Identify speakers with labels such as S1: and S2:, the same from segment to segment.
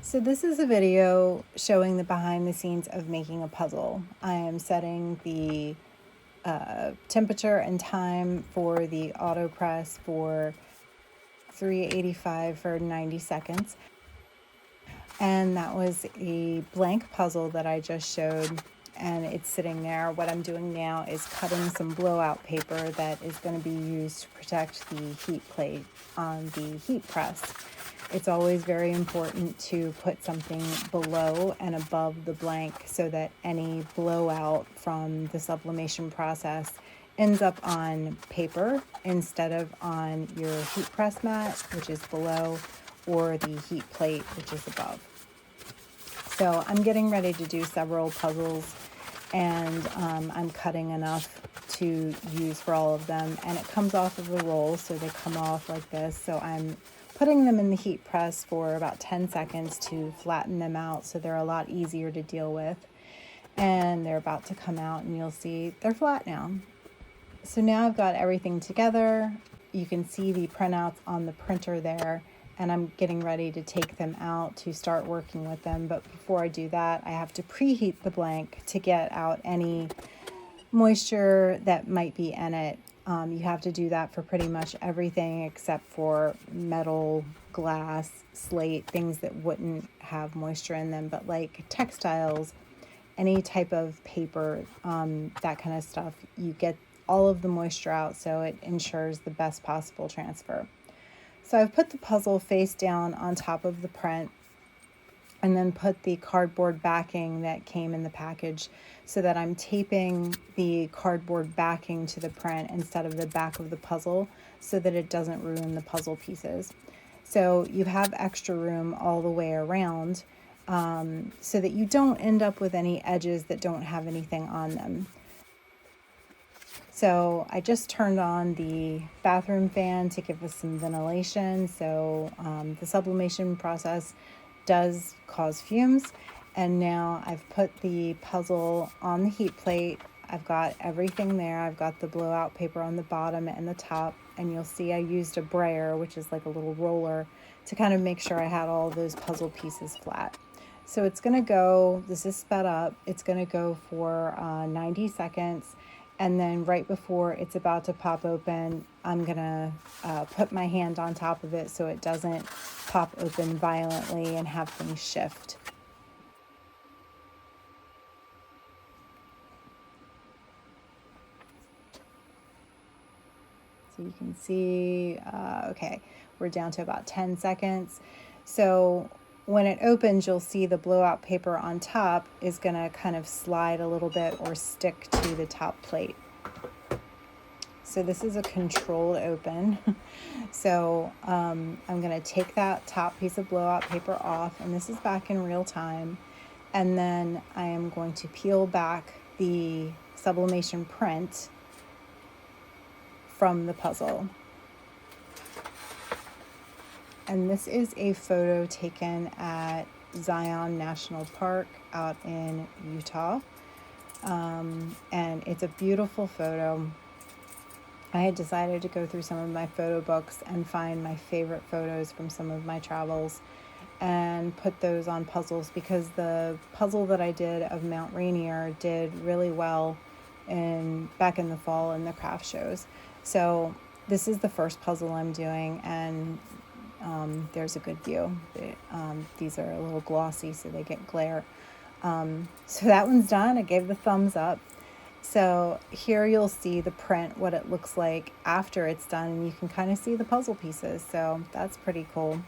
S1: So this is a video showing the behind the scenes of making a puzzle. I am setting the temperature and time for the auto press for 385 for 90 seconds. And that was a blank puzzle that I just showed, and it's sitting there. What I'm doing now is cutting some blowout paper that is going to be used to protect the heat plate on the heat press. It's always very important to put something below and above the blank so that any blowout from the sublimation process ends up on paper instead of on your heat press mat, which is below, or the heat plate, which is above. So I'm getting ready to do several puzzles, and I'm cutting enough to use for all of them, and it comes off of a roll, so they come off like this. So I'm putting them in the heat press for about 10 seconds to flatten them out so they're a lot easier to deal with. And they're about to come out, and you'll see they're flat now. So now I've got everything together. You can see the printouts on the printer there, and I'm getting ready to take them out to start working with them. But before I do that, I have to preheat the blank to get out any moisture that might be in it. You have to do that for pretty much everything except for metal, glass, slate, things that wouldn't have moisture in them, but like textiles, any type of paper, that kind of stuff, you get all of the moisture out, so it ensures the best possible transfer. So I've put the puzzle face down on top of the print, and then put the cardboard backing that came in the package so that I'm taping the cardboard backing to the print instead of the back of the puzzle so that it doesn't ruin the puzzle pieces. So you have extra room all the way around, so that you don't end up with any edges that don't have anything on them. So I just turned on the bathroom fan to give us some ventilation. So the sublimation process does cause fumes. And now I've put the puzzle on the heat plate. I've got everything there. I've got the blowout paper on the bottom and the top. And you'll see I used a brayer, which is like a little roller, to kind of make sure I had all those puzzle pieces flat. So it's going to go, this is sped up, it's going to go for 90 seconds. And then right before it's about to pop open, I'm going to put my hand on top of it so it doesn't pop open violently and have things shift. So you can see, okay, we're down to about 10 seconds. So when it opens, you'll see the blowout paper on top is going to kind of slide a little bit or stick to the top plate. So this is a controlled open. So I'm going to take that top piece of blowout paper off, and this is back in real time. And then I am going to peel back the sublimation print from the puzzle. And this is a photo taken at Zion National Park out in Utah. And it's a beautiful photo. I had decided to go through some of my photo books and find my favorite photos from some of my travels and put those on puzzles, because the puzzle that I did of Mount Rainier did really well back in the fall in the craft shows. So this is the first puzzle I'm doing, and there's a good view. These are a little glossy, so they get glare. So that one's done. I gave the thumbs up. So here you'll see the print, what it looks like after it's done, and you can kind of see the puzzle pieces. So that's pretty cool.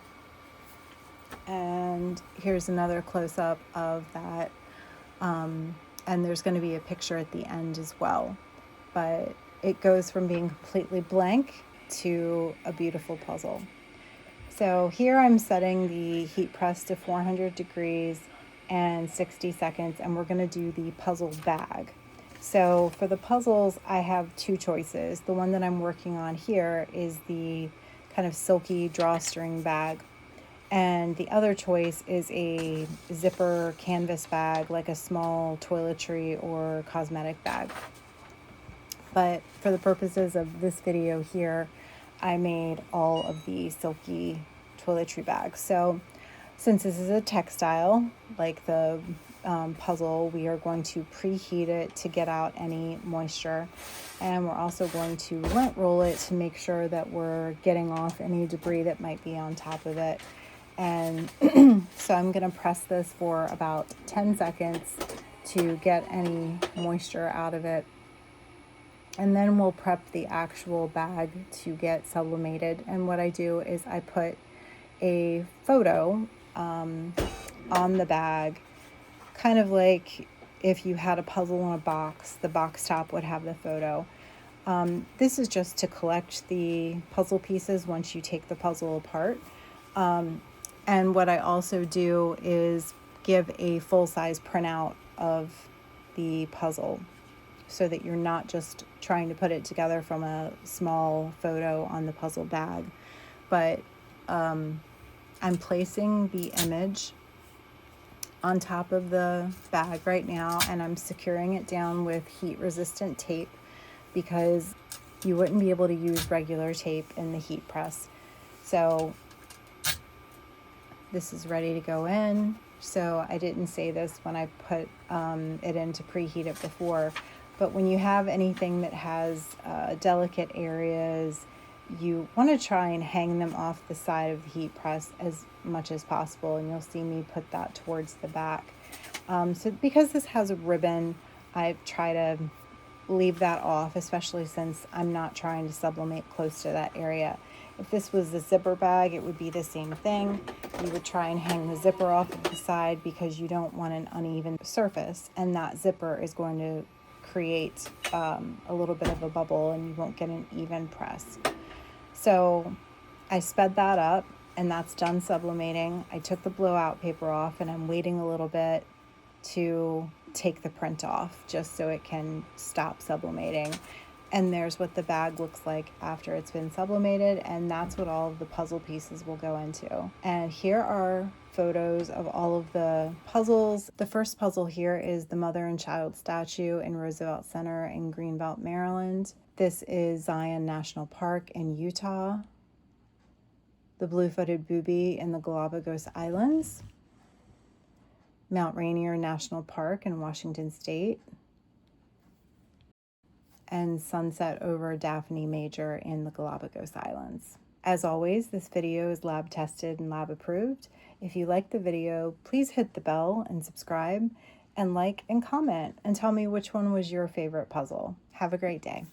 S1: And here's another close-up of that. And there's going to be a picture at the end as well. But it goes from being completely blank to a beautiful puzzle. So here I'm setting the heat press to 400 degrees and 60 seconds, and we're going to do the puzzle bag. So for the puzzles, I have two choices. The one that I'm working on here is the kind of silky drawstring bag. And the other choice is a zipper canvas bag, like a small toiletry or cosmetic bag. But for the purposes of this video here, I made all of the silky toiletry bags. So Since this is a textile, like the puzzle, we are going to preheat it to get out any moisture. And we're also going to lint roll it to make sure that we're getting off any debris that might be on top of it. And so I'm going to press this for about 10 seconds to get any moisture out of it. And then we'll prep the actual bag to get sublimated. And what I do is I put a photo on the bag, kind of like if you had a puzzle in a box, the box top would have the photo. This is just to collect the puzzle pieces once you take the puzzle apart. And what I also do is give a full-size printout of the puzzle, so that you're not just trying to put it together from a small photo on the puzzle bag. But I'm placing the image on top of the bag right now, and I'm securing it down with heat-resistant tape, because you wouldn't be able to use regular tape in the heat press. So this is ready to go in. So I didn't say this when I put it in to preheat it before, but when you have anything that has delicate areas, you want to try and hang them off the side of the heat press as much as possible, and you'll see me put that towards the back. So because this has a ribbon, I try to leave that off, especially since I'm not trying to sublimate close to that area. If this was a zipper bag, it would be the same thing. You would try and hang the zipper off of the side, because you don't want an uneven surface, and that zipper is going to create a little bit of a bubble, and you won't get an even press. So I sped that up, and that's done sublimating. I took the blowout paper off, and I'm waiting a little bit to take the print off just so it can stop sublimating. And there's what the bag looks like after it's been sublimated, and that's what all of the puzzle pieces will go into. And here are photos of all of the puzzles. The first puzzle here is the mother and child statue in Roosevelt Center in Greenbelt, Maryland. This is Zion National Park in Utah. The blue-footed booby in the Galapagos Islands. Mount Rainier National Park in Washington State. And sunset over Daphne Major in the Galapagos Islands. As always, this video is lab tested and lab approved. If you like the video, please hit the bell and subscribe, and like and comment, and tell me which one was your favorite puzzle. Have a great day.